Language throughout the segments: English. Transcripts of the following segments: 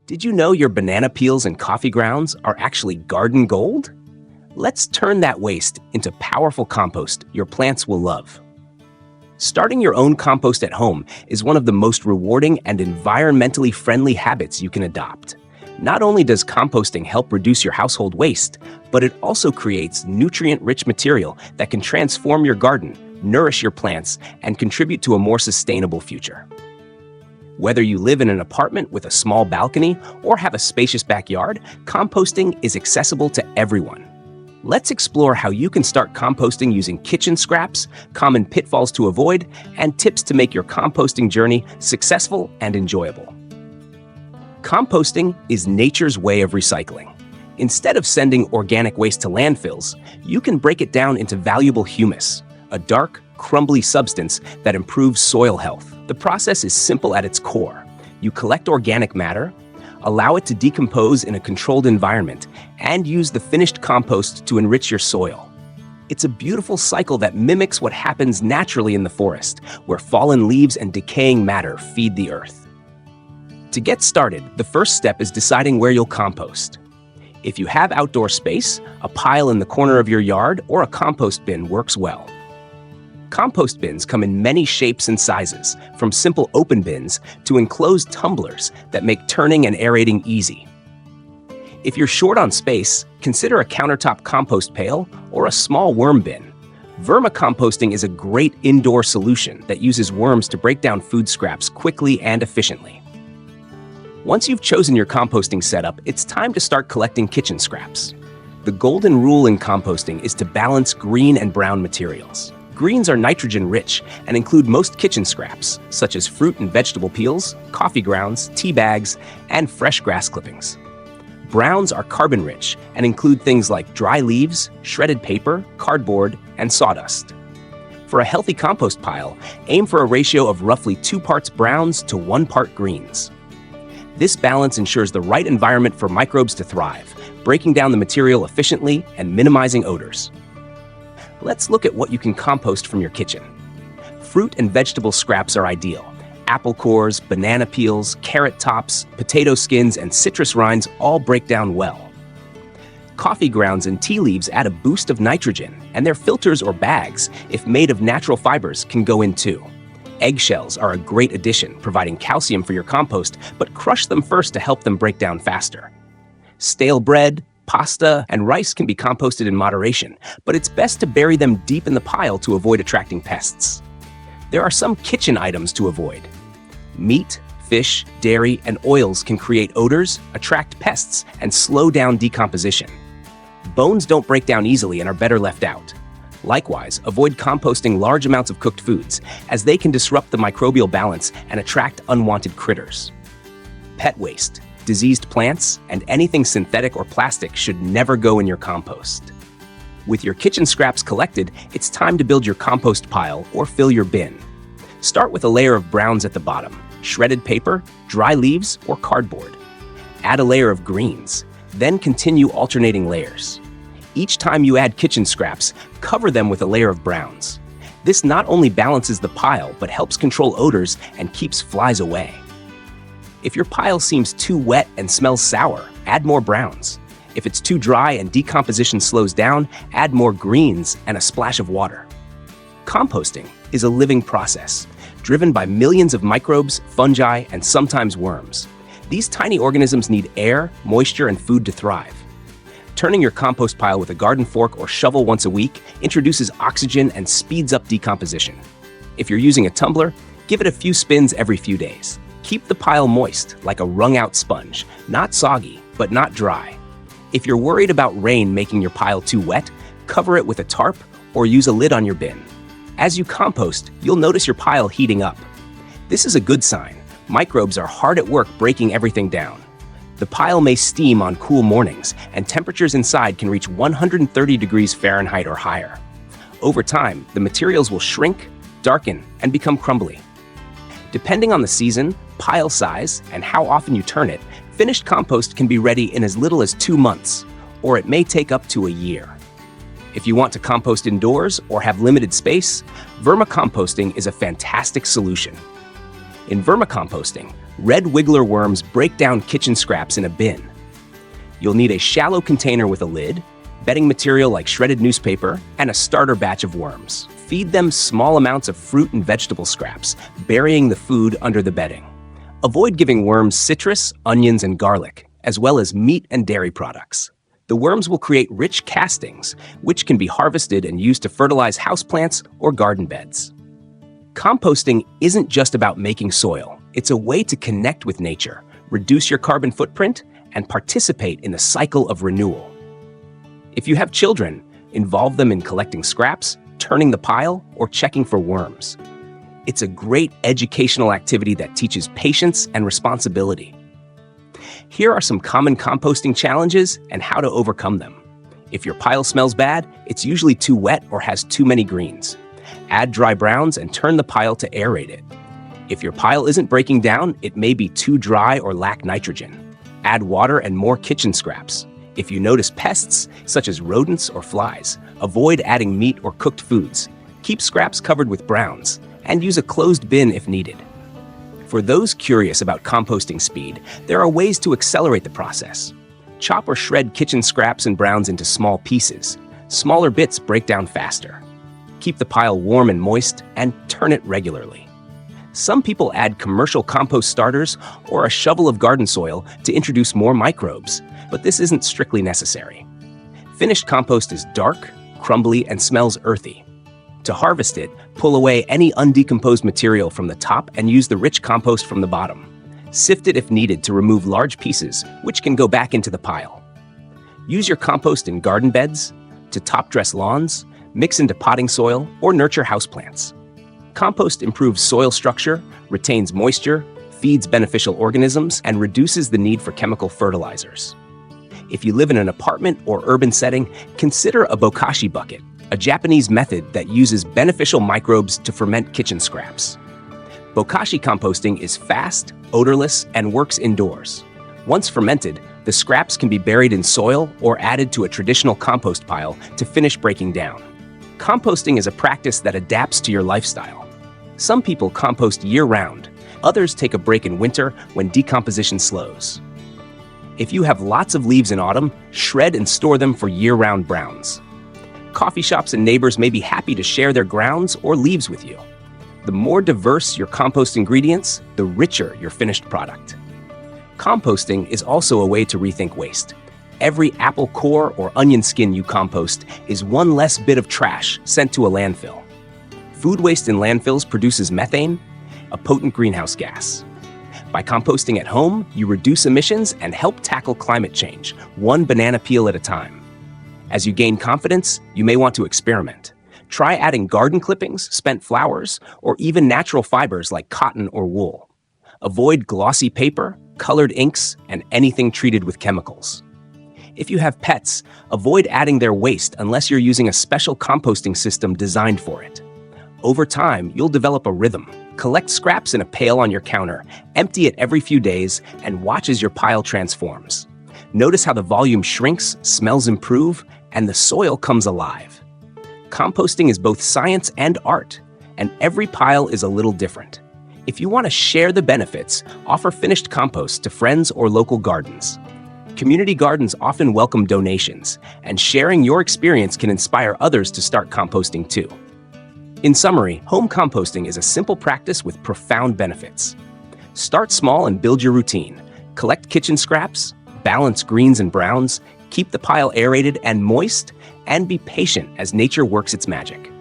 Did you know your banana peels and coffee grounds are actually garden gold? Let's turn that waste into powerful compost your plants will love. Starting your own compost at home is one of the most rewarding and environmentally friendly habits you can adopt. Not only does composting help reduce your household waste, but it also creates nutrient-rich material that can transform your garden, nourish your plants, and contribute to a more sustainable future. Whether you live in an apartment with a small balcony or have a spacious backyard, composting is accessible to everyone. Let's explore how you can start composting using kitchen scraps, common pitfalls to avoid, and tips to make your composting journey successful and enjoyable. Composting is nature's way of recycling. Instead of sending organic waste to landfills, you can break it down into valuable humus, a dark, crumbly substance that improves soil health. The process is simple at its core. You collect organic matter, allow it to decompose in a controlled environment, and use the finished compost to enrich your soil. It's a beautiful cycle that mimics what happens naturally in the forest, where fallen leaves and decaying matter feed the earth. To get started, the first step is deciding where you'll compost. If you have outdoor space, a pile in the corner of your yard or a compost bin works well. Compost bins come in many shapes and sizes, from simple open bins to enclosed tumblers that make turning and aerating easy. If you're short on space, consider a countertop compost pail or a small worm bin. Vermicomposting is a great indoor solution that uses worms to break down food scraps quickly and efficiently. Once you've chosen your composting setup, it's time to start collecting kitchen scraps. The golden rule in composting is to balance green and brown materials. Greens are nitrogen-rich and include most kitchen scraps, such as fruit and vegetable peels, coffee grounds, tea bags, and fresh grass clippings. Browns are carbon-rich and include things like dry leaves, shredded paper, cardboard, and sawdust. For a healthy compost pile, aim for a ratio of roughly 2 parts browns to 1 part greens. This balance ensures the right environment for microbes to thrive, breaking down the material efficiently and minimizing odors. Let's look at what you can compost from your kitchen. Fruit and vegetable scraps are ideal. Apple cores, banana peels, carrot tops, potato skins, and citrus rinds all break down well. Coffee grounds and tea leaves add a boost of nitrogen, and their filters or bags, if made of natural fibers, can go in too. Eggshells are a great addition, providing calcium for your compost, but crush them first to help them break down faster. Stale bread, pasta, and rice can be composted in moderation, but it's best to bury them deep in the pile to avoid attracting pests. There are some kitchen items to avoid. Meat, fish, dairy, and oils can create odors, attract pests, and slow down decomposition. Bones don't break down easily and are better left out. Likewise, avoid composting large amounts of cooked foods, as they can disrupt the microbial balance and attract unwanted critters. Pet waste, diseased plants, and anything synthetic or plastic should never go in your compost. With your kitchen scraps collected, it's time to build your compost pile or fill your bin. Start with a layer of browns at the bottom, shredded paper, dry leaves, or cardboard. Add a layer of greens, then continue alternating layers. Each time you add kitchen scraps, cover them with a layer of browns. This not only balances the pile, but helps control odors and keeps flies away. If your pile seems too wet and smells sour, add more browns. If it's too dry and decomposition slows down, add more greens and a splash of water. Composting is a living process, driven by millions of microbes, fungi, and sometimes worms. These tiny organisms need air, moisture, and food to thrive. Turning your compost pile with a garden fork or shovel once a week introduces oxygen and speeds up decomposition. If you're using a tumbler, give it a few spins every few days. Keep the pile moist, like a wrung-out sponge, not soggy, but not dry. If you're worried about rain making your pile too wet, cover it with a tarp or use a lid on your bin. As you compost, you'll notice your pile heating up. This is a good sign. Microbes are hard at work breaking everything down. The pile may steam on cool mornings, and temperatures inside can reach 130 degrees Fahrenheit or higher. Over time, the materials will shrink, darken, and become crumbly. Depending on the season, pile size, and how often you turn it, finished compost can be ready in as little as 2 months, or it may take up to a year. If you want to compost indoors or have limited space, vermicomposting is a fantastic solution. In vermicomposting, Red wiggler worms break down kitchen scraps in a bin. You'll need a shallow container with a lid, bedding material like shredded newspaper, and a starter batch of worms. Feed them small amounts of fruit and vegetable scraps, burying the food under the bedding. Avoid giving worms citrus, onions, and garlic, as well as meat and dairy products. The worms will create rich castings, which can be harvested and used to fertilize houseplants or garden beds. Composting isn't just about making soil. It's a way to connect with nature, reduce your carbon footprint, and participate in the cycle of renewal. If you have children, involve them in collecting scraps, turning the pile, or checking for worms. It's a great educational activity that teaches patience and responsibility. Here are some common composting challenges and how to overcome them. If your pile smells bad, it's usually too wet or has too many greens. Add dry browns and turn the pile to aerate it. If your pile isn't breaking down, it may be too dry or lack nitrogen. Add water and more kitchen scraps. If you notice pests, such as rodents or flies, avoid adding meat or cooked foods. Keep scraps covered with browns, and use a closed bin if needed. For those curious about composting speed, there are ways to accelerate the process. Chop or shred kitchen scraps and browns into small pieces. Smaller bits break down faster. Keep the pile warm and moist, and turn it regularly. Some people add commercial compost starters or a shovel of garden soil to introduce more microbes, but this isn't strictly necessary. Finished compost is dark, crumbly, and smells earthy. To harvest it, pull away any undecomposed material from the top and use the rich compost from the bottom. Sift it if needed to remove large pieces, which can go back into the pile. Use your compost in garden beds, to top-dress lawns, mix into potting soil, or nurture houseplants. Compost improves soil structure, retains moisture, feeds beneficial organisms, and reduces the need for chemical fertilizers. If you live in an apartment or urban setting, consider a bokashi bucket, a Japanese method that uses beneficial microbes to ferment kitchen scraps. Bokashi composting is fast, odorless, and works indoors. Once fermented, the scraps can be buried in soil or added to a traditional compost pile to finish breaking down. Composting is a practice that adapts to your lifestyle. Some people compost year-round. Others take a break in winter when decomposition slows. If you have lots of leaves in autumn, shred and store them for year-round browns. Coffee shops and neighbors may be happy to share their grounds or leaves with you. The more diverse your compost ingredients, the richer your finished product. Composting is also a way to rethink waste. Every apple core or onion skin you compost is one less bit of trash sent to a landfill. Food waste in landfills produces methane, a potent greenhouse gas. By composting at home, you reduce emissions and help tackle climate change, one banana peel at a time. As you gain confidence, you may want to experiment. Try adding garden clippings, spent flowers, or even natural fibers like cotton or wool. Avoid glossy paper, colored inks, and anything treated with chemicals. If you have pets, avoid adding their waste unless you're using a special composting system designed for it. Over time, you'll develop a rhythm. Collect scraps in a pail on your counter, empty it every few days, and watch as your pile transforms. Notice how the volume shrinks, smells improve, and the soil comes alive. Composting is both science and art, and every pile is a little different. If you want to share the benefits, offer finished compost to friends or local gardens. Community gardens often welcome donations, and sharing your experience can inspire others to start composting too. In summary, home composting is a simple practice with profound benefits. Start small and build your routine. Collect kitchen scraps, balance greens and browns, keep the pile aerated and moist, and be patient as nature works its magic.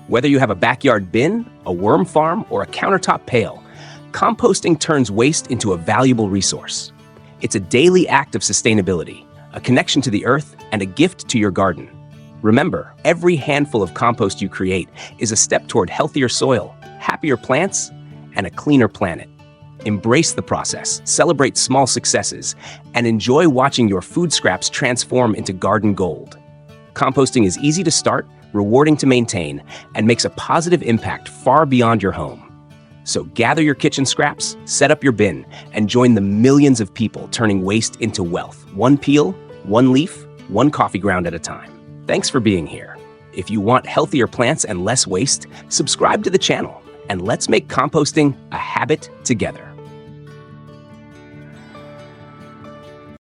Whether you have a backyard bin, a worm farm, or a countertop pail, composting turns waste into a valuable resource. It's a daily act of sustainability, a connection to the earth, and a gift to your garden. Remember, every handful of compost you create is a step toward healthier soil, happier plants, and a cleaner planet. Embrace the process, celebrate small successes, and enjoy watching your food scraps transform into garden gold. Composting is easy to start, rewarding to maintain, and makes a positive impact far beyond your home. So gather your kitchen scraps, set up your bin, and join the millions of people turning waste into wealth, one peel, one leaf, one coffee ground at a time. Thanks for being here. If you want healthier plants and less waste, subscribe to the channel, and let's make composting a habit together.